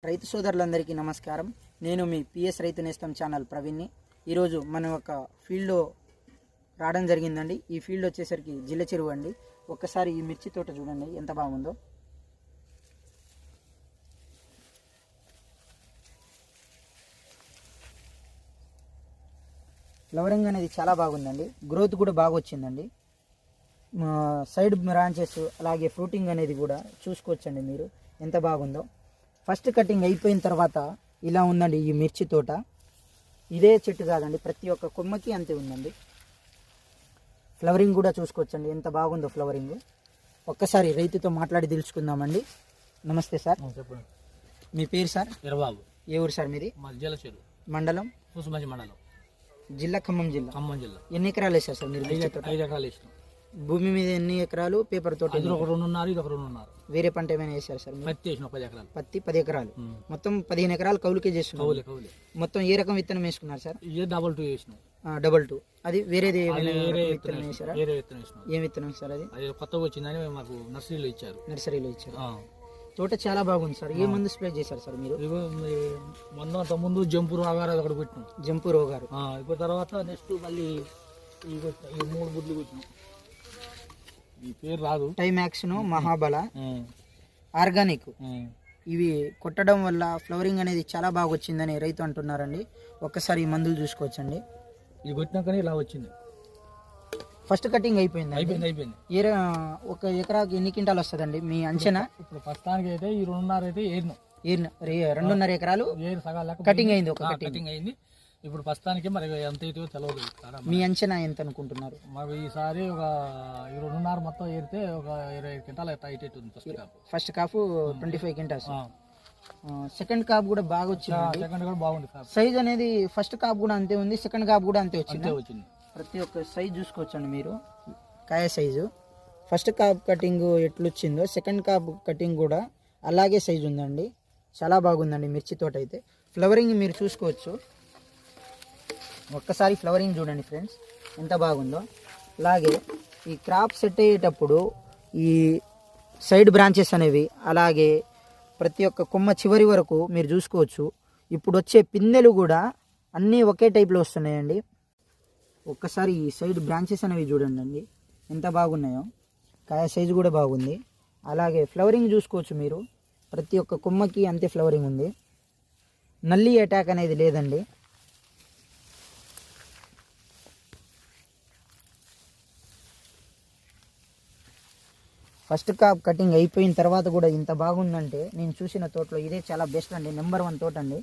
రైతు సోదరులందరికీ నమస్కారం. నేను మీ పిఎస్ రైతు నేస్తం ఛానల్ ప్రవీణ్ని. ఈరోజు మనం ఒక ఫీల్డ్లో రావడం జరిగిందండి. ఈ ఫీల్డ్ వచ్చేసరికి జిల్ల చెరువు అండి. ఒక్కసారి ఈ మిర్చి తోట చూడండి ఎంత బాగుందో. ఫ్లవరింగ్ అనేది చాలా బాగుందండి. గ్రోత్ కూడా బాగా వచ్చిందండి. సైడ్ బ్రాంచెస్ అలాగే ఫ్రూటింగ్ అనేది కూడా చూసుకోవచ్చండి మీరు ఎంత బాగుందో. ఫస్ట్ కటింగ్ అయిపోయిన తర్వాత ఇలా ఉందండి ఈ మిర్చి తోట. ఇదే చెట్టు కాదండి, ప్రతి ఒక్క కొమ్మకి అంతే ఉందండి. ఫ్లవరింగ్ కూడా చూసుకోవచ్చండి ఎంత బాగుందో ఫ్లవరింగ్. ఒక్కసారి రైతుతో మాట్లాడి తెలుసుకుందామండి. నమస్తే సార్. చెప్పండి. మీ పేరు సార్? ఎర్రబాబు. ఏ ఊరు సార్ మీది? జిల్లా చెరువు మండలం? కూసుమంచి మండలం, జిల్లా ఖమ్మం జిల్లా. ఖమ్మం జిల్లా. ఎన్ని ఎకరాలు వేసారు సార్ మీరు? 5 ఎకరాలు వేసినాం. భూమి మీద ఎన్ని ఎకరాలు? పేపర్ తోట ఇది ఒక 2.5, ఇది ఒక 2.5. వేరే పంట ఏమైనా వేసారు సార్? పత్తి వేసిన 10 ఎకరాలు. పత్తి 10 ఎకరాలు. మొత్తం 15 ఎకరాలు కౌలుకే చేస్తున్నారు. కౌలే. మొత్తం ఏ రకం విత్తనం వేసుకున్నారు సార్? ఇది 2.2 వేసినాం. 2.2. అది వేరేది వేరే విత్తనం వేసారా? వేరే విత్తనం వేసినాం. ఏం విత్తనం సార్ అది? అది కొత్తగా వచ్చిందని మాకు నర్సరీలో ఇచ్చారు. నర్సరీలో ఇచ్చారు. తోట చాలా బాగుంది సార్. ఏ మందు స్ప్రే చేశారు సార్ మీరు? అంత ముందు జంపు రోగారు ఒకటి పెట్టినాం. జంపు రోగారు. ఇప్పుడు తర్వాత నెక్స్ట్ మళ్ళీ ఈ 3 బుడ్లు పెట్టినాం. ఈ పేరు రాదు. టైమాక్స్, మహాబల, ఆర్గానిక్ ఇవి కొట్టడం వల్ల ఫ్లవరింగ్ అనేది చాలా బాగా వచ్చిందని రైతు అంటున్నారండి. ఒక్కసారి ఈ మందులు చూసుకోవచ్చండి. ఇది కొట్టినాకనే ఇలా వచ్చింది. ఫస్ట్ కటింగ్ అయిపోయింది. అయిపోయింది. ఒక ఎకరాకి ఎన్ని క్వింటాలు వస్తుందండి మీ అంచనా? ఇప్పుడు ప్రస్తుతానికి అయితే ఈ 2.5 అయితే ఏరినాం. 2.5 ఎకరాలు కటింగ్ అయింది. ఒక కటింగ్ అయింది. ఇప్పుడు ప్రస్తుతానికి మరి ఎంత అయితే తెలియదు. మీ అంచనా ఎంత అనుకుంటున్నారు? మాకు ఈసారి ఒక 2.5 మొత్తం ఏరితే ఒక 20 క్వింటాలు అయితే ఉంది. ఫస్ట్ కాపు 25 క్వింటాల్స్. సెకండ్ కాపు కూడా బాగా వచ్చింది. సెకండ్ కూడా బాగుంది. సైజ్ అనేది ఫస్ట్ కాపు కూడా అంతే ఉంది, సెకండ్ కాపు కూడా అంతే వచ్చింది. ప్రతి ఒక్క సైజ్ చూసుకోవచ్చండి మీరు, కాయ సైజు. ఫస్ట్ కాప్ కటింగ్ ఎట్లొచ్చిందో సెకండ్ కాప్ కటింగ్ కూడా అలాగే సైజు ఉందండి. చాలా బాగుందండి మిర్చి తోట అయితే. ఫ్లవరింగ్ మీరు చూసుకోవచ్చు. ఒక్కసారి ఫ్లవరింగ్ చూడండి ఫ్రెండ్స్ ఎంత బాగుందో. అలాగే ఈ క్రాప్ సెట్ అయ్యేటప్పుడు ఈ సైడ్ బ్రాంచెస్ అనేవి అలాగే ప్రతి ఒక్క కొమ్మ చివరి వరకు మీరు చూసుకోవచ్చు. ఇప్పుడు వచ్చే పిందెలు కూడా అన్నీ ఒకే టైప్లో వస్తున్నాయండి. ఒక్కసారి ఈ సైడ్ బ్రాంచెస్ అనేవి చూడండి అండి ఎంత బాగున్నాయో. కాయ సైజు కూడా బాగుంది. అలాగే ఫ్లవరింగ్ చూసుకోవచ్చు మీరు, ప్రతి ఒక్క కొమ్మకి అంతే ఫ్లవరింగ్ ఉంది. నల్లి అటాక్ అనేది లేదండి. ఫస్ట్ కాప్ కటింగ్ అయిపోయిన తర్వాత కూడా ఇంత బాగుందంటే నేను చూసిన తోటలో ఇదే చాలా బెస్ట్ అండి. నెంబర్ 1 తోట అండి.